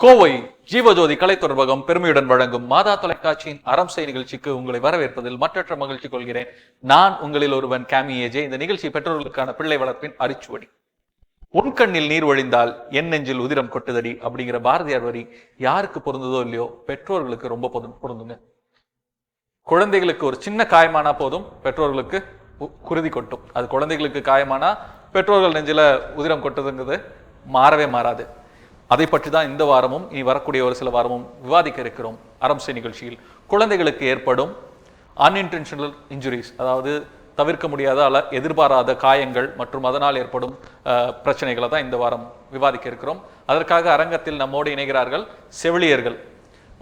கோவை ஜீவஜோதி கலை தொடர்பகம் பெருமையுடன் வழங்கும் மாதா தொலைக்காட்சியின் அறம் செய் நிகழ்ச்சிக்கு உங்களை வரவேற்பதில் மற்றற்ற மகிழ்ச்சி கொள்கிறேன். நான் உங்களில் ஒருவன் கேமி ஏஜே. இந்த நிகழ்ச்சி பெற்றோர்களுக்கான பிள்ளை வளர்ப்பின் அரிச்சுவடி. உன் கண்ணில் நீர் வழிந்தால் என் நெஞ்சில் உதிரம் கொட்டுதடி அப்படிங்கிற பாரதியார் வரி யாருக்கு பொருந்ததோ இல்லையோ பெற்றோர்களுக்கு ரொம்ப பொருந்துங்க. குழந்தைகளுக்கு ஒரு சின்ன காயமானா போதும் பெற்றோர்களுக்கு குருதி கொட்டும். அது குழந்தைகளுக்கு காயமானா பெற்றோர்கள் நெஞ்சில உதிரம் கொட்டுதுங்கிறது மாறவே மாறாது. அதை பற்றி தான் இந்த வாரமும் இனி வரக்கூடிய ஒரு சில வாரமும் விவாதிக்க இருக்கிறோம். அறம் செய் நிகழ்ச்சியில் குழந்தைகளுக்கு ஏற்படும் அன்இன்டென்ஷனல் இன்ஜுரிஸ், அதாவது தவிர்க்க முடியாத எதிர்பாராத காயங்கள் மற்றும் அதனால் ஏற்படும் பிரச்சனைகளை தான் இந்த வாரம் விவாதிக்க இருக்கிறோம். அதற்காக அரங்கத்தில் நம்மோடு இணைகிறார்கள் செவிலியர்கள்.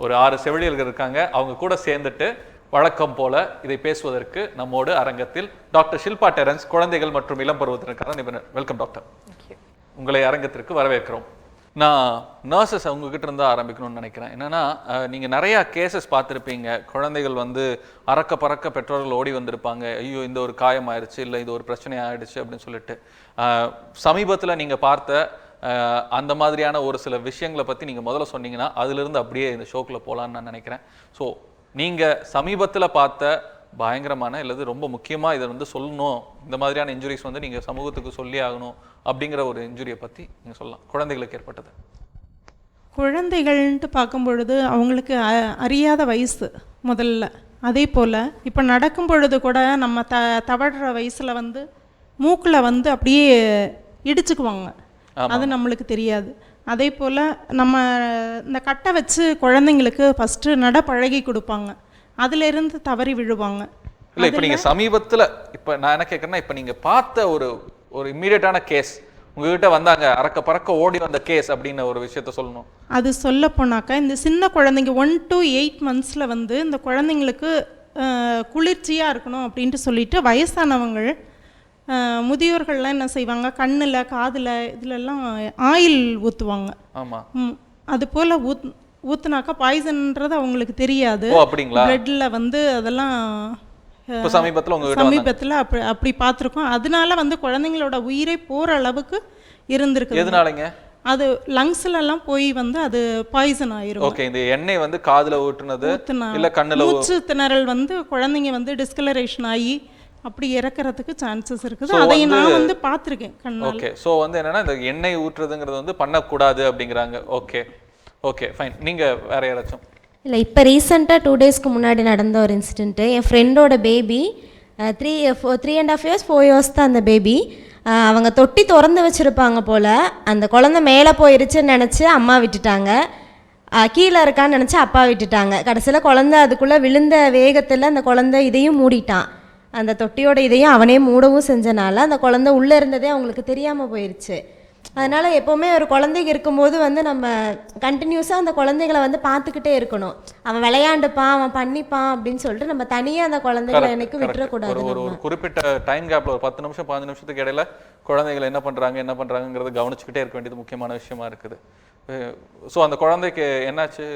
ஒரு 6 செவிலியர்கள் இருக்காங்க. அவங்க கூட சேர்ந்துட்டு வழக்கம் போல இதை பேசுவதற்கு நம்மோடு அரங்கத்தில் டாக்டர் ஷில்பா டெரன்ஸ், குழந்தைகள் மற்றும் இளம் பருவத்திற்கான நிபுணர். Welcome doctor. உங்களை அரங்கத்திற்கு வரவேற்கிறோம். நான் நர்சஸ் உங்ககிட்ட இருந்தால் ஆரம்பிக்கணும்னு நினைக்கிறேன். என்னன்னா, நீங்கள் நிறையா கேசஸ் பார்த்துருப்பீங்க. குழந்தைகள் அறக்க பறக்க பெற்றோர்கள் ஓடி வந்திருப்பாங்க. ஐயோ இந்த ஒரு காயம் ஆயிடுச்சு, இல்லை இது ஒரு பிரச்சனை ஆயிடுச்சு அப்படின்னு சொல்லிட்டு. சமீபத்தில் நீங்கள் பார்த்த அந்த மாதிரியான ஒரு சில விஷயங்களை பற்றி நீங்கள் முதல்ல சொன்னீங்கன்னா அதிலிருந்து அப்படியே இந்த ஷோக்கில் போகலான்னு நான் நினைக்கிறேன். ஸோ நீங்கள் சமீபத்தில் பார்த்த பயங்கரமான இல்லது ரொம்ப முக்கியமாக இதை சொல்லணும், இந்த மாதிரியான இன்ஜுரிஸ் நீங்கள் சமூகத்துக்கு சொல்லி ஆகணும் அப்படிங்கிற ஒரு இன்ஜுரியை பற்றி நீங்கள் சொல்லலாம். குழந்தைகளுக்கு ஏற்பட்டது. குழந்தைகள்ன்ட்டு பார்க்கும் பொழுது அவங்களுக்கு அறியாத வயசு முதல்ல. அதே போல் இப்போ நடக்கும் பொழுது கூட நம்ம தவழ்கிற வயசில் மூக்கில் அப்படியே இடிச்சுக்குவாங்க. அது நம்மளுக்கு தெரியாது. அதே போல் நம்ம இந்த கட்டை வச்சு குழந்தைங்களுக்கு ஃபஸ்ட்டு நட பழகி கொடுப்பாங்க. அதிலிருந்து தவறி விழுவாங்க. இல்லை, இப்போ நீங்கள் சமீபத்தில் இப்போ நான் என்ன கேட்குறேன்னா, இப்போ நீங்கள் பார்த்த ஒரு இம்மீடியட்டான கேஸ் உங்ககிட்ட வந்தாங்க, அறக்க பறக்க ஓடி வந்த கேஸ் அப்படின்னு ஒரு விஷயத்த சொல்லணும். அது சொல்ல போனாக்கா, இந்த சின்ன குழந்தைங்க 1 to 8 monthஸில் இந்த குழந்தைங்களுக்கு குளிர்ச்சியாக இருக்கணும் அப்படின்ட்டு சொல்லிட்டு வயசானவங்க முதியோர்கள்லாம் என்ன செய்வாங்க, கண்ணில் காதில் இதிலெல்லாம் ஆயில் ஊற்றுவாங்க. ஆமாம். அது போல் ஊத்துனாக்கா பாய்சன்ன்றது அவங்களுக்கு தெரியாது. பிளட்ல அதெல்லாம் சமீபத்தில் அப்படி பார்த்துருக்கோம். அதனால குழந்தைங்களோட உயிரை போற அளவுக்கு இருந்திருக்கு. எதனாலங்க? அது லங்ஸ்ல எல்லாம் போய் அது பாய்சன் ஆயிரும். ஓகே, இந்த எண்ணெய் காதுல ஊத்துனது இல்ல கண்ணுல மூச்சு திணறல் டிஸ்கலரேஷன் ஆகி அப்படி இறக்கிறதுக்கு சான்சஸ் இருக்குது. அதையும் நான் பார்த்துருக்கேன் கண்ணால. ஓகே, ஸோ என்னன்னா இந்த எண்ணெய் ஊற்றுறதுங்கிறது பண்ணக்கூடாது அப்படிங்கிறாங்க. Okay okay fine. நீங்கள் வேற யாராச்சும்? இல்லை, இப்போ ரீசெண்டாக 2 daysக்கு முன்னாடி நடந்த ஒரு இன்சிடெண்ட்டு. என் ஃப்ரெண்டோட பேபி 3.5 years 4 years தான் அந்த பேபி. அவங்க தொட்டி திறந்து வச்சுருப்பாங்க போல். அந்த குழந்தை மேலே போயிருச்சுன்னு நினச்சி அம்மா விட்டுட்டாங்க, கீழே இருக்கான்னு நினச்சி அப்பா விட்டுட்டாங்க. கடைசியில் குழந்தை அதுக்குள்ளே விழுந்த வேகத்தில் அந்த குழந்தை இதையும் மூடிட்டான். அந்த தொட்டியோட இதையும் அவனே மூடவும் செஞ்சனால அந்த குழந்தை உள்ளே இருந்ததே அவங்களுக்கு தெரியாமல் போயிடுச்சு. அதனால் எப்போவுமே ஒரு குழந்தைங்க இருக்கும்போது நம்ம கண்டினியூஸாக அந்த குழந்தைகளை பார்த்துக்கிட்டே இருக்கணும். அவன் விளையாண்டுப்பான், அவன் பண்ணிப்பான் அப்படின்னு சொல்லிட்டு நம்ம தனியாக அந்த குழந்தைகளை எனக்கு விட்டுறக்கூடாது. ஒரு குறிப்பிட்ட டைம் கேப்பில் ஒரு 10 நிமிஷம் 15 நிமிஷத்துக்கு இடையில குழந்தைகளை என்ன பண்ணுறாங்கிறத கவனிச்சுக்கிட்டே இருக்க வேண்டியது முக்கியமான விஷயமா இருக்குது. ஸோ அந்த குழந்தைக்கு என்னாச்சு?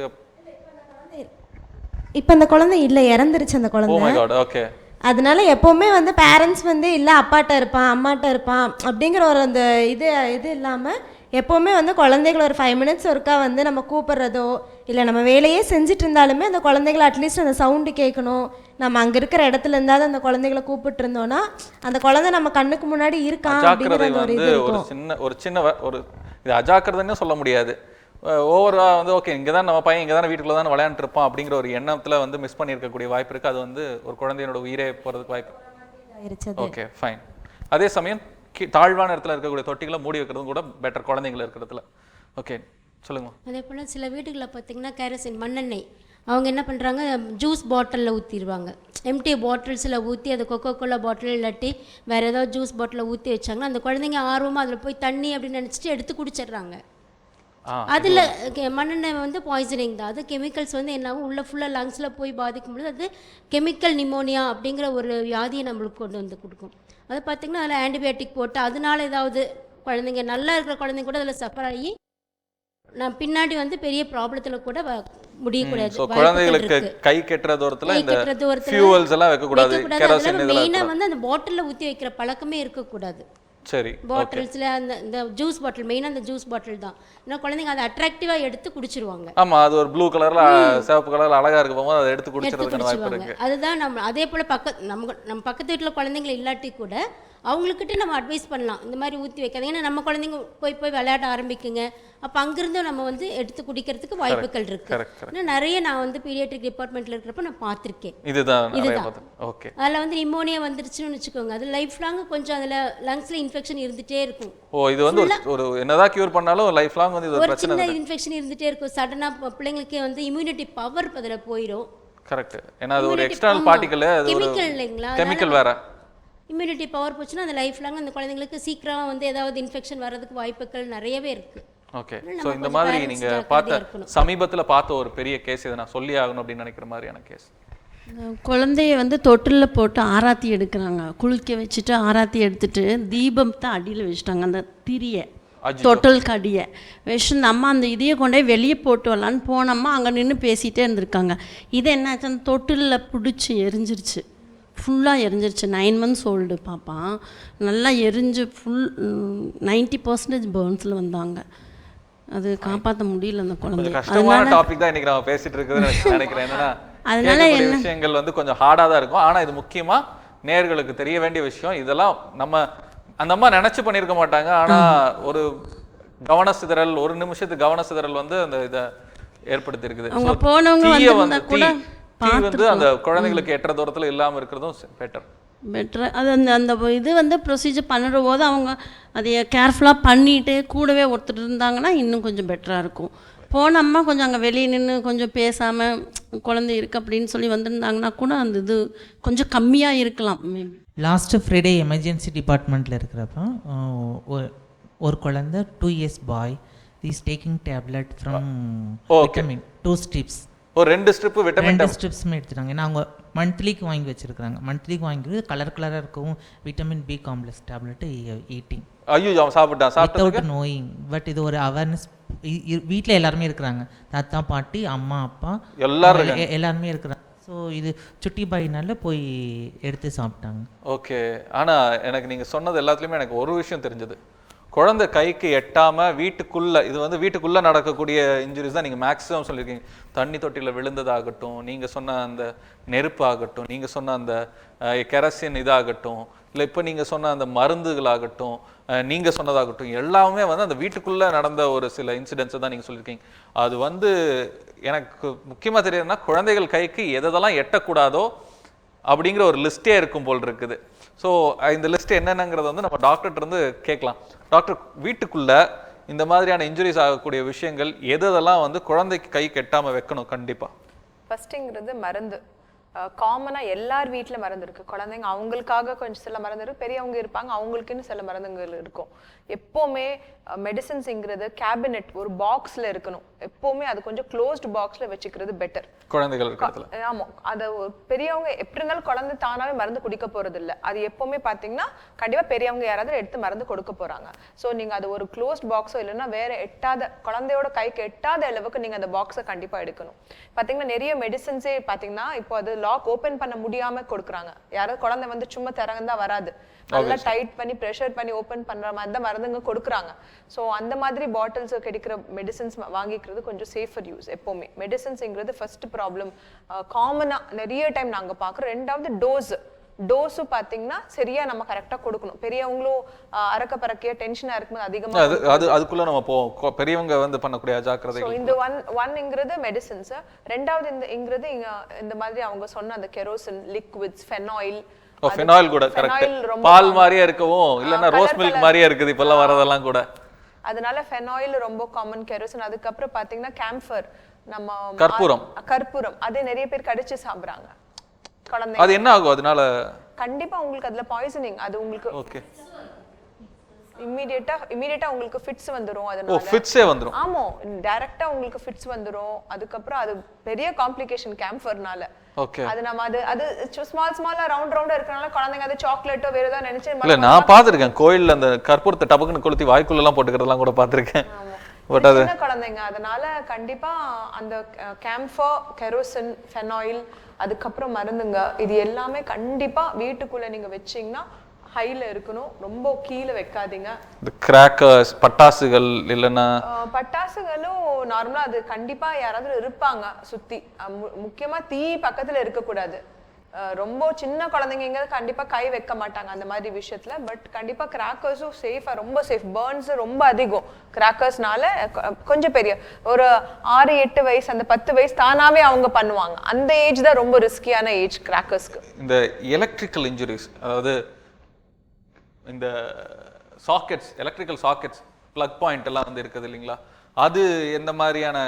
இப்போ அந்த குழந்தை இல்லை, இறந்துருச்சு அந்த குழந்தை. ஓகே. அதனால எப்போவுமே பேரண்ட்ஸ் இல்லை அப்பாட்ட இருப்பான் அம்மாட்ட இருப்பான் அப்படிங்கிற ஒரு அந்த இது இல்லாமல் எப்போவுமே குழந்தைகளை ஒரு 5 minutes ஒருக்கா நம்ம கூப்பிட்றதோ இல்லை நம்ம வேலையே செஞ்சுட்டு இருந்தாலுமே அந்த குழந்தைகளை அட்லீஸ்ட் அந்த சவுண்டு கேட்கணும். நம்ம அங்கே இருக்கிற இடத்துல இருந்தாலும் அந்த குழந்தைகளை கூப்பிட்டு இருந்தோம்னா அந்த குழந்தை நம்ம கண்ணுக்கு முன்னாடி இருக்கான் அப்படிங்கிற ஒரு இது இருக்கும். ஒரு சின்ன இது அஜாக்கிரதைன்னு சொல்ல முடியாது. ஓவரா ஓகே இங்கே தான் நம்ம பையன் இங்கே தான் வீட்டுக்குள்ள தான் விளையாண்டு இருப்பான் அப்படிங்கிற ஒரு எண்ணத்தில் மிஸ் பண்ணியிருக்கக்கூடிய வாய்ப்பு இருக்குது. அது ஒரு குழந்தையோட உயிரே போகிறதுக்கு வாய்ப்பு. Okay fine. அதே சமயம் தாழ்வான இடத்துல இருக்கக்கூடிய தொட்டிகளை மூடி வைக்கிறதும் கூட பெட்டர் குழந்தைங்கள இருக்கிறதுல. ஓகே சொல்லுங்க. அதே போல் சில வீடுகளில் பார்த்தீங்கன்னா கேரசின் மண்ணெண்ணெய் அவங்க என்ன பண்ணுறாங்க, ஜூஸ் பாட்டிலில் ஊற்றிடுவாங்க. எம்டி பாட்டில்ஸில் ஊற்றி அது கொக்கோ கோலா பாட்டில் இல்லாட்டி வேறு ஏதாவது ஜூஸ் பாட்டிலில் ஊற்றி வச்சாங்கன்னா அந்த குழந்தைங்க ஆர்வமாக அதில் போய் தண்ணி அப்படின்னு நினச்சிட்டு எடுத்து குடிச்சிடுறாங்க. அதில் மண்ணெண்ணெய் பாய்சனிங் தான். அது கெமிக்கல்ஸ் என்னாகும் உள்ள ஃபுல்லாக லங்ஸில் போய் பாதிக்கும்போது அது கெமிக்கல் நிமோனியா அப்படிங்கிற ஒரு வியாதியை நம்மளுக்கு கொண்டு கொடுக்கும். அது பார்த்திங்கன்னா அதில் ஆன்டிபயோட்டிக் போட்டு அதனால ஏதாவது குழந்தைங்க நல்லா இருக்கிற குழந்தைங்க கூட அதில் சஃபர் ஆகி நான் பின்னாடி பெரிய ப்ராப்ளத்தில் கூட முடியக்கூடாது. குழந்தைகளுக்கு கை கெட்டுற தூரத்தில் மெயினாக அந்த பாட்டிலில் ஊற்றி வைக்கிற பழக்கமே இருக்கக்கூடாது. சரி. பாட்டில்ஸில் இந்த ஜூஸ் பாட்டில் மெயினாக அந்த ஜூஸ் பாட்டில் தான். ஏன்னா குழந்தைங்க அதை அட்ராக்டிவாக எடுத்து குடிச்சிருவாங்க. ஆமா, அது ஒரு ப்ளூ கலர்ல சிவப்பு கலர்ல அழகா இருக்கு போது அதை எடுத்து குடிச்சிறதுக்கான வாய்ப்பு இருக்கு. அதுதான் நம்ம அதே போல் நம்ம பக்கத்து வீட்டில் குழந்தைங்களை இல்லாட்டி கூட அவங்கக்கிட்ட நம்ம அட்வைஸ் பண்ணலாம், இந்த மாதிரி ஊற்றி வைக்காதீங்க. ஏன்னா நம்ம குழந்தைங்க போய் விளையாட ஆரம்பிக்குங்க. அப்போ அங்கிருந்து நம்ம வந்து எடுத்து குடிக்கிறதுக்கு வாய்ப்புகள் இருக்கு. இன்னும் நிறைய நான் வந்து பீடியாட்ரிக் டிபார்ட்மெண்ட்டில் இருக்கிறப்ப நான் பார்த்துருக்கேன். இதுதான் ஓகே. அதில் வந்து நிமோனியா வந்துருச்சுன்னு வச்சுக்கோங்க, அது லைஃப் லாங் கொஞ்சம் அதில் லங்ஸில் இன்ஃபெக்ஷன் இருந்துகிட்டே இருக்கும். இது வந்து ஒரு என்னதான் கியூர் பண்ணாலும் லைஃப் லாங் வந்து ஒரு சின்ன இன்ஃபெக்ஷன் இருந்துகிட்டே இருக்கும். சடனாக பிள்ளைங்களுக்கு வந்து இம்யூனிட்டி பவர் அதில் போயிடும். கரெக்ட். ஏன்னா அது ஒரு எக்ஸ்டர்னல் பார்ட்டிகல், அது கெமிக்கல் இல்லைங்களா, கெமிக்கல் வேற. இம்யூனிட்டி பவர் போச்சுன்னா அந்த லைஃப் லாங் அந்த குழந்தைங்களுக்கு சீக்கிரம் வந்து ஏதாவது இன்ஃபெக்ஷன் வர்றதுக்கு வாய்ப்புகள் நிறையவே இருக்கு. ஓகே. ஸோ இந்த மாதிரி நீங்க சமீபத்தில் பார்த்த ஒரு பெரிய கேஸ் இதை நான் சொல்லி ஆகணும் அப்படின்னு நினைக்கிற மாதிரியான கேஸ். குழந்தைய வந்து தொட்டிலில் போட்டு ஆராத்தி எடுக்கிறாங்க, குளிக்க வச்சுட்டு ஆராத்தி எடுத்துட்டு தீபத்தை அடியில் வச்சுட்டாங்க, அந்த திரியை தொட்டலுக்கு அடியை வச்சு நம்ம அந்த இதையை கொண்டே வெளியே போட்டு வரலான்னு போனோம்மா அங்கே நின்று பேசிகிட்டே இருந்திருக்காங்க. இது என்னாச்சு, அந்த தொட்டிலில் பிடிச்சி எரிஞ்சிருச்சு, ஃபுல்லாக எரிஞ்சிருச்சு. 9 months ஓல்டு பாப்பா, நல்லா எரிஞ்சு ஃபுல் 90% பர்ன்ஸில் வந்தாங்க. அது காப்பாற்ற முடியல அந்த குழந்தை. கஷ்டமான டாபிக் தான் இன்னைக்கு நம்ம பேசிட்டு இருக்கிறது நினைக்கிறேன். என்னன்னா அதனால என்ன விஷயங்கள் வந்து கொஞ்சம் ஹார்டாக தான் இருக்கும். ஆனால் இது முக்கியமா நேயர்களுக்கு தெரிய வேண்டிய விஷயம். இதெல்லாம் நம்ம அந்த அம்மா நினைச்சு பண்ணியிருக்க மாட்டாங்க. ஆனா ஒரு கவன சிதறல், ஒரு நிமிஷத்துக்கு கவன சிதறல் வந்து அந்த இதை ஏற்படுத்தி இருக்குது. அவங்க போனவங்க வந்து அந்த குழந்தைகளுக்கு எட்ட தூரத்துல இல்லாம இருக்கிறதும் பெட்டர். அது அந்த இது வந்து ப்ரொசீஜர் பண்ணுற போது அவங்க அதை கேர்ஃபுல்லாக பண்ணிட்டு கூடவே ஒருத்தர் இருந்தாங்கன்னா இன்னும் கொஞ்சம் பெட்டராக இருக்கும். போனம்மா கொஞ்சம் அங்கே வெளியே நின்று கொஞ்சம் பேசாமல் குழந்தை இருக்குது அப்படின்னு சொல்லி வந்திருந்தாங்கன்னா கூட அந்த இது கொஞ்சம் கம்மியாக இருக்கலாம். லாஸ்ட்டு ஃப்ரைடே எமர்ஜென்சி டிபார்ட்மெண்ட்டில் இருக்கிறப்ப ஒரு குழந்தை 2 years boy is taking tablet from vitamin 2 strips. ஒரு 2 ஸ்ட்ரிப் விட்டமின் 2 ஸ்ட்ரிப்ஸுமே எடுத்துட்டாங்க. ஏன்னா அவங்க மந்த்லிக்கு வாங்கி வச்சுருக்காங்க. மந்த்லிக்கு வாங்கி கலர் கலராக இருக்கவும் vitamin B complex tablet eating. ஐயோ, அவன் சாப்பிட்டான் வித்தவுட் நோயிங். பட் இது ஒரு அவேர்னஸ். வீட்டில் எல்லாருமே இருக்கிறாங்க, தாத்தா பாட்டி அம்மா அப்பா எல்லாருமே இருக்கிறாங்க. ஸோ இது சுட்டி பாயினால போய் எடுத்து சாப்பிட்டாங்க. ஓகே. ஆனால் எனக்கு நீங்கள் சொன்னது எல்லாத்துலேயுமே எனக்கு ஒரு விஷயம் தெரிஞ்சது. குழந்தை கைக்கு எட்டாம வீட்டுக்குள்ள, இது வந்து வீட்டுக்குள்ள நடக்கக்கூடிய இன்ஜுரிஸ் தான் நீங்க மேக்ஸிமம் சொல்லியிருக்கீங்க. தண்ணி தொட்டியில் விழுந்ததாகட்டும், நீங்க சொன்ன அந்த நெருப்பு ஆகட்டும், நீங்க சொன்ன அந்த கெரசின் இதாகட்டும், இல்லை இப்போ நீங்க சொன்ன அந்த மருந்துகளாகட்டும், நீங்க சொன்னதாகட்டும், எல்லாமே வந்து அந்த வீட்டுக்குள்ள நடந்த ஒரு சில இன்சிடென்ட்ஸை தான் நீங்க சொல்லியிருக்கீங்க. அது வந்து எனக்கு முக்கியமா தெரியுதுன்னா குழந்தைகள் கைக்கு எதெல்லாம் எட்டக்கூடாதோ அப்படிங்கிற ஒரு லிஸ்டே இருக்கும் போல் இருக்குது. ஸோ இந்த லிஸ்ட் என்னென்னங்கிறத வந்து நம்ம டாக்டர்கிட்ட இருந்து கேட்கலாம். டாக்டர், வீட்டுக்குள்ள இந்த மாதிரியான இன்ஜுரிஸ் ஆகக்கூடிய விஷயங்கள் எதெல்லாம் வந்து குழந்தைக்கு கை கெட்டாம வைக்கணும்? கண்டிப்பா ஃபர்ஸ்ட்ங்கிறது மருந்து. காமனாக எல்லார் வீட்டில் மருந்து இருக்குது. குழந்தைங்க அவங்களுக்காக கொஞ்சம் சில மருந்து இருக்குது, பெரியவங்க இருப்பாங்க அவங்களுக்குன்னு சில மருந்துகள் இருக்கும். எப்போவுமே மெடிசன்ஸுங்கிறது கேபினெட் ஒரு பாக்ஸில் இருக்கணும். எப்போவுமே அது கொஞ்சம் க்ளோஸ்டு பாக்ஸில் வச்சுக்கிறது பெட்டர் குழந்தைகள். ஆமாம், அதை பெரியவங்க எப்படி இருந்தாலும் குழந்தை தானாகவே மருந்து குடிக்க போகிறது இல்லை. அது எப்போவுமே பார்த்தீங்கன்னா கண்டிப்பாக பெரியவங்க யாராவது எடுத்து மருந்து கொடுக்க போகிறாங்க. ஸோ நீங்கள் அது ஒரு க்ளோஸ்ட் பாக்ஸோ இல்லைன்னா வேறு எட்டாத குழந்தையோட கைக்கு எட்டாத அளவுக்கு நீங்கள் அந்த பாக்ஸை கண்டிப்பாக எடுக்கணும். பார்த்தீங்கன்னா நிறைய மெடிசன்ஸே பார்த்தீங்கன்னா இப்போ அது லாக் ஓப்பன் பண்ண முடியாமல் கொடுக்குறாங்க. யாராவது குழந்தை வந்து சும்மா திறந்தா வராது, நல்லா டைட் பண்ணி ப்ரெஷர் பண்ணி ஓப்பன் பண்ணுற மாதிரி தான் மருந்துங்க கொடுக்குறாங்க. ஸோ அந்த மாதிரி பாட்டில்ஸ் கிடைக்கிற மெடிசன்ஸ் வாங்கிக்கிறது கொஞ்சம் சேஃபர் யூஸ். எப்போவுமே மெடிசன்ஸுங்கிறது ஃபர்ஸ்ட் ப்ராப்ளம் காமனாக நிறைய டைம் நாங்கள் பார்க்குறோம். ரெண்டாவது டோஸும் பார்த்தீங்கன்னா சரியா நம்ம கரெக்டாக கொடுக்கணும். பெரியவங்களும் அறக்க பறக்கையா டென்ஷனாக இருக்கும்போது அதிகமாக அதுக்குள்ள நம்ம போவோம். பெரியவங்க வந்து பண்ணக்கூடிய அஜாக்கிரதை. இந்த ஒன்ங்கிறது மெடிசன்ஸ். ரெண்டாவது இந்த மாதிரி அவங்க சொன்ன அந்த கெரோசின் லிக்விட்ஸ், ஃபெனாயில். ஃபெனாயில் கூட கரெக்ட், பால் மாதிரியே இருக்கவும் இல்லைன்னா ரோஸ் மில்க் மாதிரியே இருக்குது இப்பெல்லாம் வரதெல்லாம் கூட. அதனால ஃபெனாயில் ரொம்ப காமன், கெரோசின். அதுக்கப்புறம் பார்த்தீங்கன்னா கேம்ஃபர், நம்ம கற்பூரம் அது நிறைய பேர் கடிச்சு சாப்பிட்றாங்க குழந்தைங்க. அது என்ன ஆகும் அதனால? கண்டிப்பா உங்களுக்கு அதுல பாய்சனிங். அது உங்களுக்கு ஓகே இமிடியேட்டா உங்களுக்கு ஃபிட்ஸ் வந்துரும். அதனால ஃபிட்ஸே வந்துரும். ஆமா, டைரக்ட்டா உங்களுக்கு ஃபிட்ஸ் வந்துரும். அதுக்கப்புறம் அது பெரிய காம்ப்ளிகேஷன் கேம்ஃபர்னால. ஓகே. அது நம்ம அது ஸ்மாலா ரவுண்டா இருக்கறனால குழந்தைங்க அது சாக்லேட்டோ வேற ஏதாவது நினைச்சு. இல்ல, நான் பாத்துர்க்கேன் கோயில்ல அந்த கற்பூரத்தை டபக்குன்னு கொளுத்தி வாய்க்குள்ள எல்லாம் போட்டுக்கிறதெல்லாம் கூட பாத்துர்க்கேன். பட் அது சின்ன குழந்தைங்க, அதனால கண்டிப்பா அந்த கேம்ஃபர், கெரோசின், ஃபெனாயில், அதுக்கப்புறம் மருந்துங்க, இது எல்லாமே கண்டிப்பா வீட்டுக்குள்ள நீங்க வச்சீங்கன்னா ஹைல இருக்கணும், ரொம்ப கீழே வைக்காதீங்க. இந்த கிராக்கர்ஸ், பட்டாசுகள் இல்லைன்னா பட்டாசுகளும் நார்மலா அது கண்டிப்பா யாராவது இருப்பாங்க சுத்தி. முக்கியமா தீ பக்கத்துல இருக்கக்கூடாது. ரொம்ப சின்ன குழந்தைங்க கண்டிப்பா கை வைக்க மாட்டாங்க அந்த மாதிரி விஷயத்துல. பட் கண்டிப்பா கிராக்கர்ஸும் சேஃபா, ரொம்ப சேஃப். பர்ன்ஸ் ரொம்ப அதிகம் கிராக்கர்ஸ்னால. கொஞ்சம் பெரிய ஒரு 6-8 வயசு, அந்த 10 வயசு தானாவே அவங்க பண்ணுவாங்க. அந்த ஏஜ் தான் ரொம்ப ரிஸ்கியான ஏஜ் கிராக்கர்ஸ்க்கு. இந்த எலக்ட்ரிக்கல் இன்ஜுரிஸ், அதாவது இந்த sockets, electrical sockets, plug point எல்லாம் வந்து இருக்குது இல்லைங்களா, அது எந்த மாதிரியான?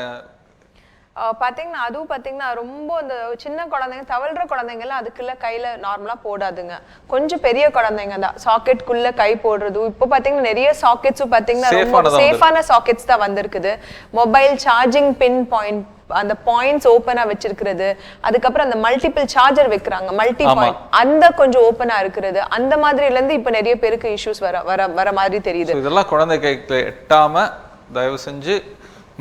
பார்த்தீங்கன்னா அதுவும் பார்த்தீங்கன்னா ரொம்ப இந்த சின்ன குழந்தைங்க, தவழ்ற குழந்தைங்கலாம் அதுக்குள்ள கையில் நார்மலாக போடாதுங்க. கொஞ்சம் பெரிய குழந்தைங்க தான் சாக்கெட்டுக்குள்ளே கை போடுறதும். இப்போ பார்த்தீங்கன்னா நிறைய சாக்கெட்ஸும் பார்த்தீங்கன்னா ரொம்ப சேஃபான சாக்கெட்ஸ் தான் வந்திருக்குது. மொபைல் சார்ஜிங் பின் பாயிண்ட், அந்த பாயிண்ட்ஸ் ஓப்பனா வச்சிருக்கிறது. அதுக்கப்புறம் அந்த மல்டிபிள் சார்ஜர் வைக்கிறாங்க, மல்டி பாயிண்ட், அந்த கொஞ்சம் ஓப்பனா இருக்கிறது. அந்த மாதிரில இருந்து இப்போ நிறைய பேருக்கு இஷ்யூஸ் வர மாதிரி தெரியுது. இதெல்லாம் குழந்தை கைக்கு எட்டாம தயவு செஞ்சு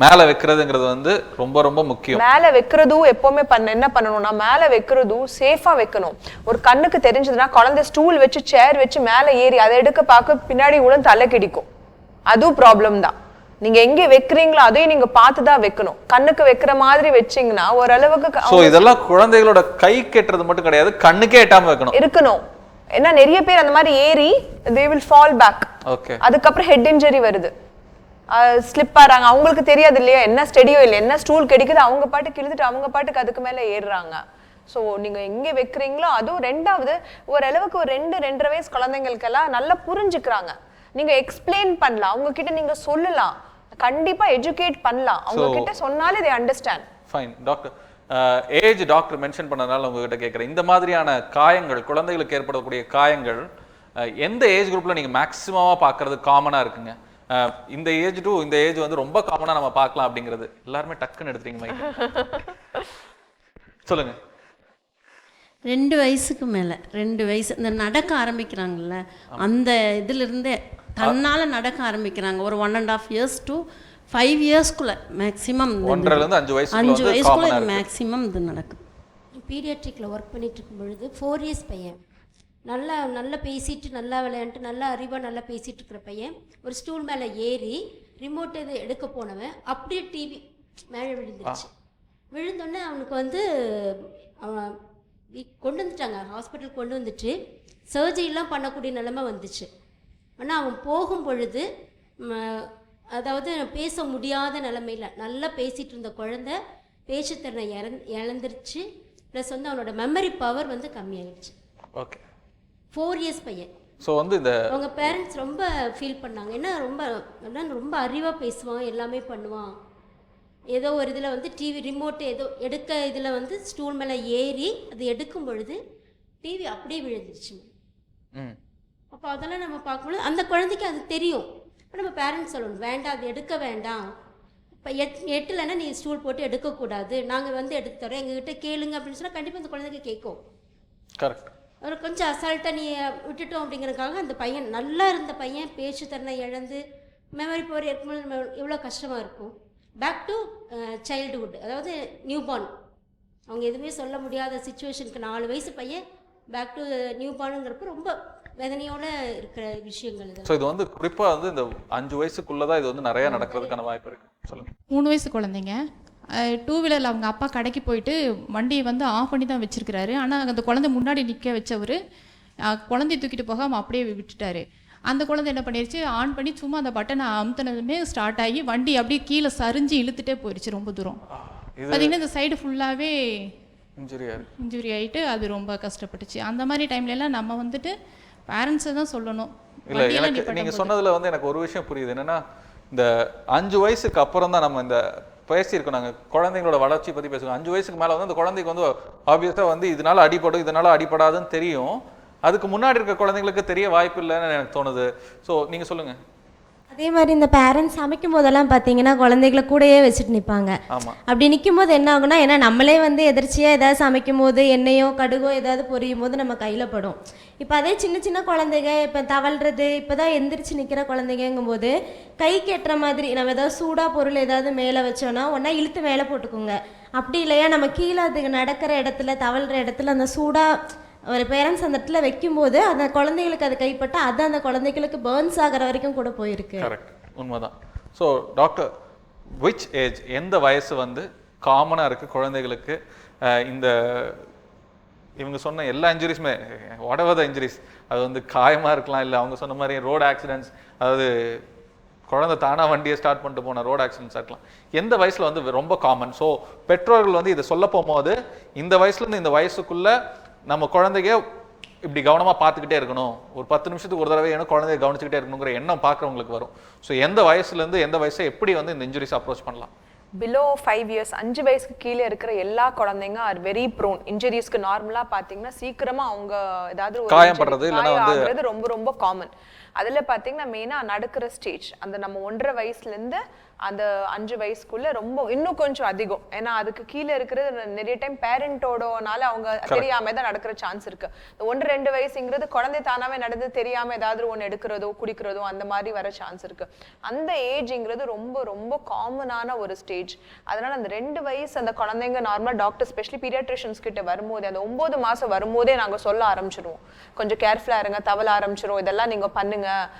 மேலே வைக்கிறதுங்கிறது வந்து ரொம்ப ரொம்ப முக்கியம். மேலே வைக்கிறதும் எப்பவுமே என்ன பண்ணணும்னா, மேலே வைக்கிறதும் சேஃபா வைக்கணும். ஒரு கண்ணுக்கு தெரிஞ்சதுன்னா குழந்தை ஸ்டூல் வச்சு சேர் வச்சு மேலே ஏறி அதை எடுக்க பார்க்க பின்னாடி உடன் தலை கிடைக்கும். அதுவும் ப்ராப்ளம் தான். நீங்க எங்க வைக்கிறீங்களோ அதையும் நீங்க பார்த்து தான் வைக்கணும். கண்ணுக்கு வைக்கிற மாதிரி வச்சீங்கன்னா ஓரளவுக்கு. சோ இதெல்லாம் குழந்தைகளோட கை கெட்டுறது மட்டும் கிடையாது, கண்ணுக்கே எட்டாம வைக்கணும் இருக்கணும். ஏன்னா நிறைய பேர் அந்த மாதிரி ஏறி they will fall back. Okay. அதுக்கப்புறம் ஹெட் இன்ஜரி வருது, ஸ்லிப் ஆறாங்க. அவங்களுக்கு தெரியாது இல்லையா என்ன ஸ்டெடியோ இல்லை, என்ன ஸ்டூல் கிடைக்குது, அவங்க பாட்டுக்கு இழுத்துட்டு அவங்க பாட்டுக்கு அதுக்கு மேலே ஏறுறாங்க. ஸோ நீங்கள் எங்கே வைக்கிறீங்களோ அதுவும். ரெண்டாவது ஓரளவுக்கு ஒரு 2-2.5 வயசு குழந்தைங்களுக்கெல்லாம் நல்லா புரிஞ்சுக்கிறாங்க. நீங்கள் எக்ஸ்பிளைன் பண்ணலாம், அவங்க கிட்ட நீங்கள் சொல்லலாம், கண்டிப்பாக எஜுகேட் பண்ணலாம். அவங்க கிட்ட சொன்னாலே they understand. Fine doctor, age doctor mention பண்ணதுனால உங்ககிட்ட கேட்குறேன். இந்த மாதிரியான காயங்கள், குழந்தைகளுக்கு ஏற்படக்கூடிய காயங்கள் எந்த ஏஜ் குரூப்பில் நீங்கள் மேக்ஸிமமாக பார்க்கறது காமனாக இருக்குங்க? இந்த ஏஜ் டு இந்த ஏஜ் வந்து ரொம்ப காமனா நம்ம பார்க்கலாம் அப்படிங்கிறது. எல்லாருமே டக்குன்னு எடுத்துறீங்க மைக். சொல்லுங்க. 2 வயசுக்கு மேலே, 2 வயசு இந்த நடக்க ஆரம்பிக்கிறாங்கல்ல, அந்த இதிலிருந்தே தன்னால் நடக்க ஆரம்பிக்கிறாங்க. ஒரு 1.5 years to 5 yearsக்குள்ள மேக்ஸிமம், 1.5 to 5 வயசுக்குள்ள மேக்ஸிமம் இது நடக்குது. பீடியாட்ரிக்கில் ஒர்க் பண்ணிட்டு இருக்கும் பொழுது 4 years பையன், நல்லா பேசிட்டு, நல்லா விளையாண்டு, நல்லா அறிவாக நல்லா பேசிகிட்டு இருக்கிற பையன் ஒரு ஸ்டூல் மேலே ஏறி ரிமோட் இதை எடுக்க போனவன் அப்படியே டிவி மேலே விழுந்துருச்சு. விழுந்தோடனே அவனுக்கு வந்து அவன் கொண்டு வந்துட்டாங்க, ஹாஸ்பிட்டல் கொண்டு வந்துட்டு சர்ஜரிலாம் பண்ணக்கூடிய நிலைமை வந்துச்சு. ஆனால் அவன் போகும் பொழுது அதாவது பேச முடியாத நிலைமையில் நல்லா பேசிகிட்டு இருந்த குழந்தை பேச்சுத்திறனை இழந்துருச்சு. ப்ளஸ் வந்து அவனோட மெமரி பவர் வந்து கம்மியாகிடுச்சு. ஓகே. 4 years பையன். ஸோ வந்து இந்த அவங்க பேரண்ட்ஸ் ரொம்ப ஃபீல் பண்ணாங்க. ஏன்னா ரொம்ப அறிவாக பேசுவான், எல்லாமே பண்ணுவான். ஏதோ ஒரு இதில் வந்து டிவி ரிமோட்டு ஏதோ எடுக்க இதில் வந்து ஸ்டூல் மேலே ஏறி அது எடுக்கும் பொழுது டிவி அப்படியே விழுந்துருச்சு. அப்போ அதெல்லாம் நம்ம பார்க்கும்போது அந்த குழந்தைக்கு அது தெரியும். இப்போ நம்ம பேரண்ட்ஸ் சொல்லணும், வேண்டாம் அது எடுக்க வேண்டாம், இப்போ 8 நீ ஸ்டூல் போட்டு எடுக்கக்கூடாது, நாங்கள் வந்து எடுத்து தரோம், எங்ககிட்ட கேளுங்க அப்படின்னு சொன்னால் கண்டிப்பாக அந்த குழந்தைக்கு கேட்கும். கரெக்ட். அவர் கொஞ்சம் அசால்ட்டாக நீ விட்டுட்டோம் அப்படிங்கிறதுக்காக அந்த பையன், நல்லா இருந்த பையன் பேச்சு திறனை இழந்து மெமரி பவர் இருக்கும்போது எவ்வளோ கஷ்டமாக இருக்கும். பேக் டு சைல்டுஹுட், அதாவது நியூ பார்ன், அவங்க எதுவுமே சொல்ல முடியாத சுச்சுவேஷனுக்கு 4 வயசு பையன் பேக் டு நியூ பார்னுங்கிறப்ப ரொம்ப வேதனையோட இருக்கிற விஷயங்கள் இது. ஸோ இது வந்து குறிப்பாக வந்து இந்த 5 வயசுக்குள்ளதான் இது வந்து நிறைய நடக்கிறதுக்கான வாய்ப்பு இருக்கு. சொல்லுங்க. 3 வயசு குழந்தைங்க 2 வீலரில் அவங்க அப்பா கடைக்கு போயிட்டு வண்டியை வந்து ஆஃப் பண்ணி தான் வச்சிருக்கிறாரு. ஆனால் அந்த குழந்தை முன்னாடி நிற்க வச்சவர் குழந்தைய தூக்கிட்டு போகாமல் அப்படியே விட்டுட்டாரு. அந்த குழந்தை என்ன பண்ணிருச்சு, ஆன் பண்ணி சும்மா அந்த பட்டனை அமுத்தினதுமே ஸ்டார்ட் ஆகி வண்டி அப்படியே கீழே சரிஞ்சு இழுத்துட்டே போயிடுச்சு ரொம்ப தூரம். பார்த்தீங்கன்னா இந்த சைடு ஃபுல்லாகவே இன்ஜுரி ஆகிட்டு அது ரொம்ப கஷ்டப்பட்டுச்சு. அந்த மாதிரி டைம்லலாம் நம்ம வந்துட்டு பேரண்ட்ஸை தான் சொல்லணும். இல்லை, எனக்கு நீங்கள் சொன்னதில் வந்து எனக்கு ஒரு விஷயம் புரியுது. என்னென்னா இந்த 5 வயசுக்கு அப்புறம் தான் நம்ம இந்த பேசியிருக்கோம், நாங்கள் குழந்தைங்களோட வளர்ச்சி பற்றி பேசுவோம். 5 வயசுக்கு மேலே வந்து அந்த குழந்தைக்கு வந்து ஆப்வியஸாக வந்து இதனால அடிபடும் இதனால அடிபடாதுன்னு தெரியும். அதுக்கு முன்னாடி இருக்க குழந்தைங்களுக்கு தெரிய வாய்ப்பு இல்லைன்னு எனக்கு தோணுது. ஸோ நீங்கள் சொல்லுங்கள். அதே மாதிரி இந்த பேரண்ட்ஸ் சமைக்கும் போதெல்லாம் பார்த்தீங்கன்னா குழந்தைகளை கூடயே வச்சுட்டு நிற்பாங்க. அப்படி நிற்கும் போது என்ன ஆகுனா, ஏன்னா நம்மளே வந்து எதிர்ச்சியாக ஏதாவது சமைக்கும் போது எண்ணெயோ கடுகோ ஏதாவது பொரியும் போது நம்ம கையில் படும். இப்போ அதே சின்ன சின்ன குழந்தைங்க இப்போ தவழ்றது இப்போ தான் எந்திரிச்சு நிற்கிற குழந்தைங்கும் போது கை கெட்டுற மாதிரி நம்ம ஏதாவது சூடாக பொருள் ஏதாவது மேலே வச்சோன்னா ஒன்றா இழுத்து மேலே போட்டுக்கோங்க. அப்படி இல்லையா நம்ம கீழே அதுக்கு நடக்கிற இடத்துல தவழ்கிற இடத்துல அந்த சூடாக ஒரு பேரண்ட்ஸ் அந்த இடத்துல வைக்கும்போது அந்த குழந்தைகளுக்கு அது கைப்பட்டு அது அந்த குழந்தைகளுக்கு பேர்ன்ஸ் ஆகிற வரைக்கும் கூட போயிருக்கு. கரெக்ட், உண்மைதான். ஸோ டாக்டர், விச் ஏஜ், எந்த வயசு வந்து காமனாக இருக்குது குழந்தைகளுக்கு இந்த இவங்க சொன்ன எல்லா இன்ஜுரிஸுமே, வாட் எவர் த இன்ஜுரிஸ், அது வந்து காயமாக இருக்கலாம், இல்லை அவங்க சொன்ன மாதிரி ரோடு ஆக்சிடென்ட்ஸ், அதாவது குழந்தை தானாக வண்டியை ஸ்டார்ட் பண்ணிட்டு போன ரோடு ஆக்சிடென்ட்ஸாக இருக்கலாம், எந்த வயசில் வந்து ரொம்ப காமன்? ஸோ பெற்றோர்கள் வந்து இதை சொல்ல போகும்போது இந்த வயசுலேருந்து இந்த வயசுக்குள்ளே நம்ம குழந்தைங்க இப்படி கவனமாக பார்த்துக்கிட்டே இருக்கணும், ஒரு 10 நிமிஷத்துக்கு ஒரு தடவை ஏன்னா குழந்தைய கவனிச்சுக்கிட்டே இருக்கணுங்கிற எண்ணம் பார்க்குறவங்களுக்கு வரும். ஸோ எந்த வயசுலேருந்து எந்த வயசை எப்படி வந்து இந்த இன்ஜுரிஸ் அப்ரோச் பண்ணலாம்? பிலோ 5 இயர்ஸ் 5 வயசுக்கு கீழே இருக்கிற எல்லா குழந்தைங்க ஆர் வெரி ப்ரோன் இன்ஜுரிஸ்க்கு. நார்மலாக பார்த்தீங்கன்னா சீக்கிரமா அவங்க ஏதாவது ஒரு காயப்படுறது இல்லைன்னா ரொம்ப ரொம்ப காமன். அதில் பார்த்தீங்கன்னா மெயினாக நடக்கிற ஸ்டேஜ் அந்த நம்ம 1.5 வயசுலேருந்து அந்த 5 வயசுக்குள்ள ரொம்ப இன்னும் கொஞ்சம் அதிகம். ஏன்னா அதுக்கு கீழே இருக்கிறது நிறைய டைம் பேரண்டோடனால அவங்க தெரியாம தான் நடக்கிற சான்ஸ் இருக்கு. 1-2 வயசுங்கிறது குழந்தை தானாவே நடந்து தெரியாம ஏதாவது ஒன்று எடுக்கிறதோ குடிக்கிறதோ அந்த மாதிரி வர சான்ஸ் இருக்கு. அந்த ஏஜ்ங்கிறது ரொம்ப ரொம்ப காமனான ஒரு ஸ்டேஜ். அதனால அந்த 2 வயசு அந்த குழந்தைங்க நார்மலாக டாக்டர் ஸ்பெஷலி பீடியாட்ரிஷியன்ஸ் கிட்ட வரும்போது அந்த 9 மாசம் வரும்போதே நாங்கள் சொல்ல ஆரம்பிச்சிடுவோம், கொஞ்சம் கேர்ஃபுல்லாக இருங்க, தவள ஆரம்பிச்சிடும், இதெல்லாம் நீங்க பண்ணுங்க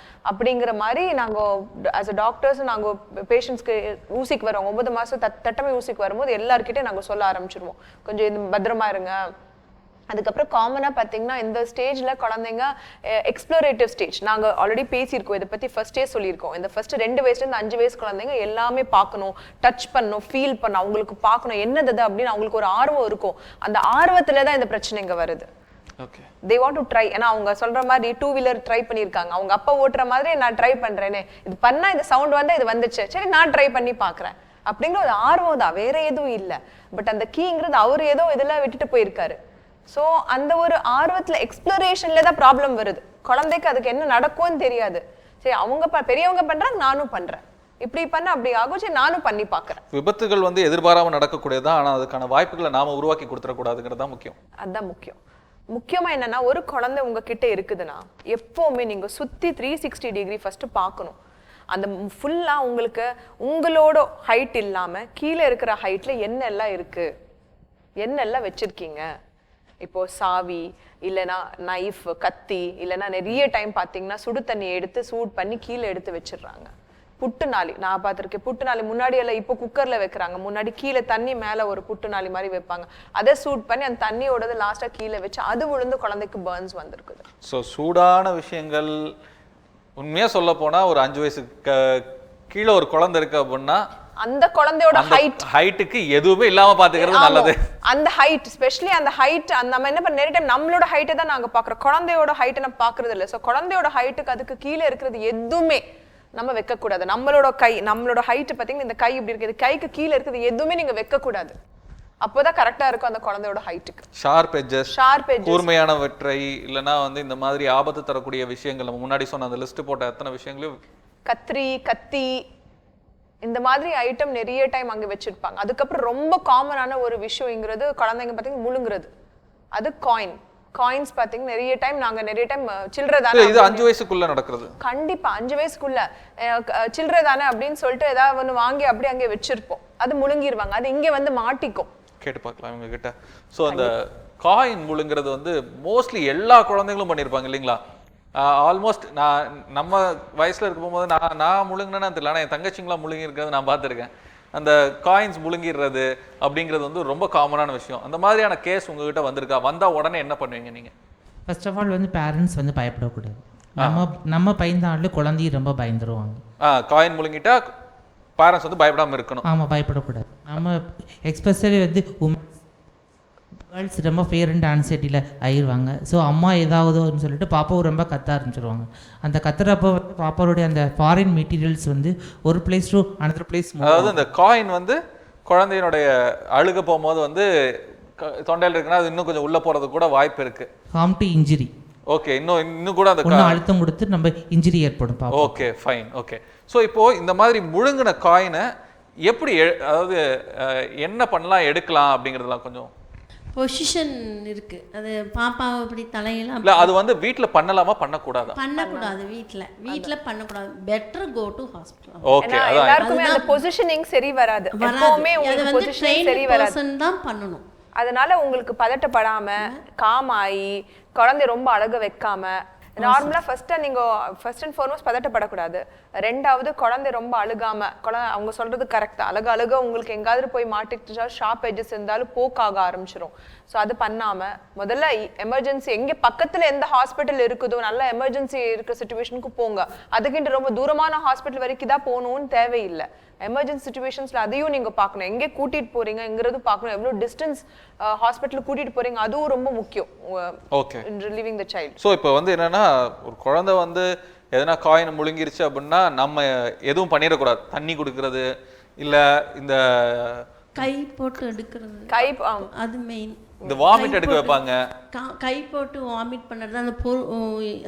அப்படிங்கிற மாதிரி நாங்கள் ஆஸ் அ டாக்டர்ஸ் நாங்கள் பேஷண்ட்ஸ்க்கு ஊசிக்கு வரோம் 9 மாதம் தட்டமை ஊசிக்கு வரும்போது எல்லாருக்கிட்டே நாங்கள் சொல்ல ஆரம்பிச்சிடுவோம், கொஞ்சம் இது பத்திரமா இருங்க. அதுக்கப்புறம் காமனாக பார்த்தீங்கன்னா இந்த ஸ்டேஜில் குழந்தைங்க எக்ஸ்ப்ளோரேட்டிவ் ஸ்டேஜ் நாங்கள் ஆல்ரெடி பேசியிருக்கோம், இதை பற்றி ஃபர்ஸ்டே சொல்லியிருக்கோம். இந்த ஃபர்ஸ்ட் 2 வயசுலேருந்து 5 வயசு குழந்தைங்க எல்லாமே பார்க்கணும், டச் பண்ணணும், ஃபீல் பண்ணணும், அவங்களுக்கு பார்க்கணும் என்னது அப்படின்னு அவங்களுக்கு ஒரு ஆர்வம் இருக்கும். அந்த ஆர்வத்தில் தான் இந்த பிரச்சனைங்க வருது. they want to try. ஏன்னா அவங்க சொல்ற மாதிரி 2 வீலர் ட்ரை பண்ணியிருக்காங்க, அவங்க அப்பா ஓட்டுற மாதிரி நான் ட்ரை பண்றேனே, இது பண்ணா இந்த சவுண்ட் வந்தா இது வந்துச்சு, சரி நான் ட்ரை பண்ணி பார்க்குறேன் அப்படிங்கிற ஒரு ஆர்வம் தான், வேற எதுவும் இல்லை. பட் அந்த கீங்கிறது அவர் ஏதோ இதெல்லாம் விட்டுட்டு போயிருக்காரு. ஸோ அந்த ஒரு ஆர்வத்தில் எக்ஸ்ப்ளோரேஷன்ல தான் ப்ராப்ளம் வருது. குழந்தைக்கு அதுக்கு என்ன நடக்கும்னு தெரியாது. சரி அவங்க பெரியவங்க பண்றாங்க நானும் பண்றேன், இப்படி பண்ண அப்படி ஆகும், சரி நானும் பண்ணி பார்க்குறேன். விபத்துகள் வந்து எதிர்பாராமல் நடக்கக்கூடியதான், ஆனால் அதுக்கான வாய்ப்புகளை நாம உருவாக்கி கொடுத்துடக்கூடாதுங்கிறது தான் முக்கியம். அதுதான் முக்கியம். முக்கியமா என்னன்னா ஒரு குழந்தை உங்ககிட்ட இருக்குதுன்னா எப்பவுமே நீங்க சுத்தி 360 டிகிரி ஃபர்ஸ்ட் பார்க்கணும். அந்த ஃபுல்லா உங்களுக்கு உங்களோட ஹைட் இல்லாம கீழே இருக்கிற ஹைட்ல என்னெல்லாம் இருக்கு, என்னெல்லாம் வச்சிருக்கீங்க. இப்போ சாவி இல்லைன்னா நைஃப், கத்தி, இல்லைன்னா நிறைய டைம் பார்த்தீங்கன்னா சுடு தண்ணி எடுத்து சூட் பண்ணி கீழே எடுத்து வச்சிடுறாங்க. புட்டுநாளி நான் பார்த்துருக்கேன், புட்டுநாளி முன்னாடி எல்லாம் இப்போ குக்கர்ல வைக்கிறாங்க, முன்னாடி கீழே தண்ணி மேல ஒரு புட்டுநாளி மாதிரி வைப்பாங்க, அதை சூட் பண்ணி அந்த தண்ணியோடது லாஸ்டா கீழே வச்சு அது விழுந்து குழந்தைக்கு பர்ன்ஸ் வந்திருக்குது. ஸோ சூடான விஷயங்கள் உண்மையா சொல்ல போனா ஒரு 5 வயசு கீழே ஒரு குழந்தை இருக்கு அப்படின்னா அந்த குழந்தையோட ஹைட்டுக்கு எதுவுமே இல்லாம பாத்துக்கிறது நல்லது. அந்த ஹைட் ஸ்பெஷலி அந்த ஹைட் நம்ம என்ன பண்ண நிறைய டைம் நம்மளோட ஹைட்டை தான் நாங்க பாக்குறோம், குழந்தையோட ஹைட்டை நம்ம பாக்குறது இல்லை. ஸோ குழந்தையோட ஹைட்டுக்கு அதுக்கு கீழே இருக்கிறது எதுவுமே நம்ம வைக்கக்கூடாது. நம்மளோட கை, நம்மளோட ஹைட் பார்த்தீங்கன்னா இந்த கை இப்படி இருக்குது, கைக்கு கீழே இருக்குது எதுவுமே நீங்க வைக்கக்கூடாது. அப்போதான் கரெக்டா இருக்கும் அந்த குழந்தையோட ஹைட்டுக்கு. ஷார்ப் எட்ஜஸ், கூர்மையானவற்றை இல்லைன்னா வந்து இந்த மாதிரி ஆபத்து தரக்கூடிய விஷயங்கள் நம்ம முன்னாடி சொன்ன அந்த லிஸ்ட் போட்ட அத்தனை விஷயங்களையும் கத்திரி, கத்தி, இந்த மாதிரி ஐட்டம் நிறைய டைம் அங்கே வச்சிருப்பாங்க. அதுக்கப்புறம் ரொம்ப காமனான ஒரு விஷயங்கிறது குழந்தைங்க பார்த்தீங்கன்னா முழுங்குறது, அது காயின்ஸ் பாத்தீங்க நிறைய டைம் நாங்க நிறைய டைம் சில்லறை தானே, இது 5 வயசுக்குள்ள நடக்கிறது. கண்டிப்பா 5 வயசுக்குள்ள சில்லறை தானே அப்படின்னு சொல்லிட்டு ஏதாவது ஒன்று வாங்கி அப்படியே அங்கே வச்சிருப்போம், அது முழுங்கிடுவாங்க, அது இங்கே வந்து மாட்டிக்கும். கேட்டு பார்க்கலாம் இவங்க கிட்ட. ஸோ அந்த காயின் முழுங்கிறது வந்து மோஸ்ட்லி எல்லா குழந்தைங்களும் பண்ணியிருப்பாங்க இல்லைங்களா? ஆல்மோஸ்ட் நம்ம வயசுல இருக்கும் போது நான் முழுங்கினேன்னா தெரியல, ஆனால் என் தங்கச்சிங்களாம் முழுங்கி இருக்கிறது நான் பார்த்துருக்கேன். அந்த காயின்ஸ் முழுங்கிடுறது அப்படிங்கிறது வந்து ரொம்ப காமனான விஷயம். அந்த மாதிரியான கேஸ் உங்ககிட்ட வந்திருக்கா? வந்தால் உடனே என்ன பண்ணுவீங்க நீங்கள்? ஃபர்ஸ்ட் ஆஃப் ஆல் வந்து பேரண்ட்ஸ் வந்து பயப்படக்கூடாது. நம்ம பயந்தாலும் குழந்தையும் ரொம்ப பயந்துருவாங்க. காயின் முழுங்கிட்டா பேரண்ட்ஸ் வந்து பயப்படாமல் இருக்கணும். ஆமாம், பயப்படக்கூடாது. நம்ம எக்ஸ்பெஷலி வந்து கேர்ள்ஸ் ரொம்ப ஃபியர் அண்ட் ஆன்சைட்டியில் ஆயிடுவாங்க. ஸோ அம்மா ஏதாவதுன்னு சொல்லிட்டு பாப்பாவும் ரொம்ப கத்த ஆரம்பிச்சிருவாங்க. அந்த கத்துறப்போ வந்து பாப்பாவுடைய அந்த ஃபாரின் மெட்டீரியல்ஸ் வந்து ஒரு பிளேஸ் டு அனதர் பிளேஸ், அதாவது அந்த காயின் வந்து குழந்தையினுடைய அழுக போகும்போது வந்து தொண்டையில் இருக்குன்னா அது இன்னும் கொஞ்சம் உள்ளே போகிறது கூட வாய்ப்பு இருக்கு. Harm to injury. ஓகே, இன்னும் கூட அந்த அழுத்தம் கொடுத்து நம்ம இன்ஜுரி ஏற்படும். Okay, fine, okay. ஸோ இப்போ இந்த மாதிரி முழுங்கின காயினை எப்படி அதாவது என்ன பண்ணலாம், எடுக்கலாம் அப்படிங்கிறதுலாம் கொஞ்சம் பொசிஷன் இருக்கு. அது பாப்பாவை அப்படி தலையெல்லாம் இல்லை, அது வந்து வீட்டில் பண்ணலாமா பண்ணக்கூடாதா? பண்ணக்கூடாது, வீட்டில் பண்ணக்கூடாது. Better go to hospital. Okay, எல்லாருக்குமே அந்த பொசிஷனிங் சரி வராது, எப்பவுமே அது உங்களுக்கு வந்து பொசிஷனிங் சரி வராது தான் பண்ணணும். அதனால உங்களுக்கு பதட்டப்படாம காமாயி குழந்தை ரொம்ப அழக வைக்காம நார்மலா ஃபர்ஸ்ட் அண்ட் ஃபார்மோஸ்ட் பதட்டப்படக்கூடாது. ரெண்டாவது குழந்தை ரொம்ப அழுகாம, அவங்க சொல்றது கரெக்ட் தான், அழுக உங்களுக்கு எங்காவது போய் மாட்டிக்கிட்டா ஷார்ப் எட்ஜஸ் இருந்தாலும் போக்காக ஆரம்பிச்சிடும். ஸோ அது பண்ணாம முதல்ல எமர்ஜென்சி எங்க பக்கத்துல எந்த ஹாஸ்பிட்டல் இருக்குதோ நல்ல எமர்ஜென்சி இருக்கிற சுச்சுவேஷனுக்கு போங்க. அதுக்கிட்ட ரொம்ப தூரமான ஹாஸ்பிட்டல் வரைக்கும் தான் போகணும்னு தேவையில்லை. எமர்ஜென்சி சுச்சுவேஷன்ஸ்ல அதையும் நீங்க பார்க்கணும், எங்கே கூட்டிட்டு போறீங்கிறது பார்க்கணும், எவ்வளவு டிஸ்டன்ஸ் ஹாஸ்பிட்டல் கூட்டிட்டு போறீங்க அதுவும் ரொம்ப முக்கியம். Okay, relieving the child. So இப்போ வந்து என்னன்னா, ஒரு குழந்தை வந்து எதனா காயின் முழுங்கிருச்சு அப்படின்னா நம்ம எதுவும் பண்ணிடக்கூடாது. தண்ணி கொடுக்கறது இல்ல இந்த கை போட்டு எடுக்கிறது, அது மெயின். இந்த வாமிட் எடுக்க வைப்பாங்க, கை போட்டு வாமிட் பண்ணுறது,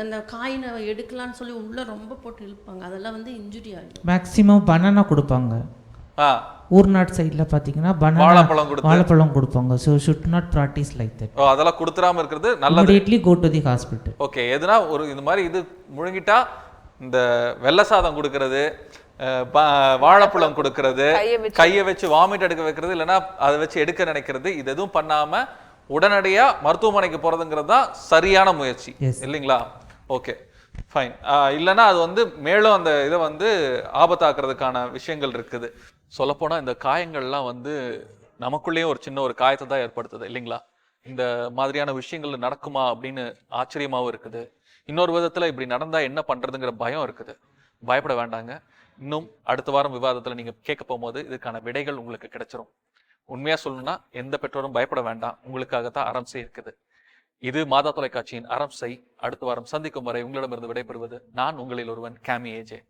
அந்த காயினை எடுக்கலான்னு சொல்லி உள்ள ரொம்ப போட்டு இழுப்பாங்க, அதெல்லாம் வந்து இன்ஜுரி ஆகிடும். மேக்ஸிமம் பனானா கொடுப்பாங்க. ஊர்நாட் சைடில் பார்த்தீங்கன்னா வாழைப்பழம் கொடுப்பாங்க. So should not practice like that. அதெல்லாம் கொடுத்துடாம இருக்கிறது நல்லது. Immediately go to the hospital. Okay, எதுனா ஒரு இந்த மாதிரி இது முழுங்கிட்டா இந்த வெள்ளை சாதம் கொடுக்கறது, வாழைப்பழம் கொடுக்கறது, கையை வச்சு வாமிட் எடுக்க வைக்கிறது, இல்லைன்னா அதை வச்சு எடுக்க நினைக்கிறது, இது எதுவும் பண்ணாம உடனடியா மருத்துவமனைக்கு போறதுங்கிறது தான் சரியான முயற்சி இல்லைங்களா? Okay fine. இல்லைன்னா அது வந்து மேலும் அந்த இதை வந்து ஆபத்தாக்குறதுக்கான விஷயங்கள் இருக்குது. சொல்லப்போனால் இந்த காயங்கள்லாம் வந்து நமக்குள்ளேயே ஒரு சின்ன ஒரு காயத்தை தான் ஏற்படுத்துது இல்லைங்களா? இந்த மாதிரியான விஷயங்கள் நடக்குமா அப்படின்னு ஆச்சரியமாகவும் இருக்குது. இன்னொரு விதத்தில் இப்படி நடந்தால் என்ன பண்ணுறதுங்கிற பயம் இருக்குது. பயப்பட வேண்டாங்க. இன்னும் அடுத்த வாரம் விவாதத்தில் நீங்கள் கேட்க போகும்போது இதுக்கான விடைகள் உங்களுக்கு கிடைச்சிரும். உண்மையாக சொல்லணும்னா எந்த பெற்றோரும் பயப்பட வேண்டாம், உங்களுக்காகத்தான் அறம் செய் இருக்குது. இது மாதா தொலைக்காட்சியின் அறம் செய். அடுத்த வாரம் சந்திக்கும் வரை உங்களிடமிருந்து விடைபெறுவது நான் உங்களில் ஒருவன், கேமி ஏஜே.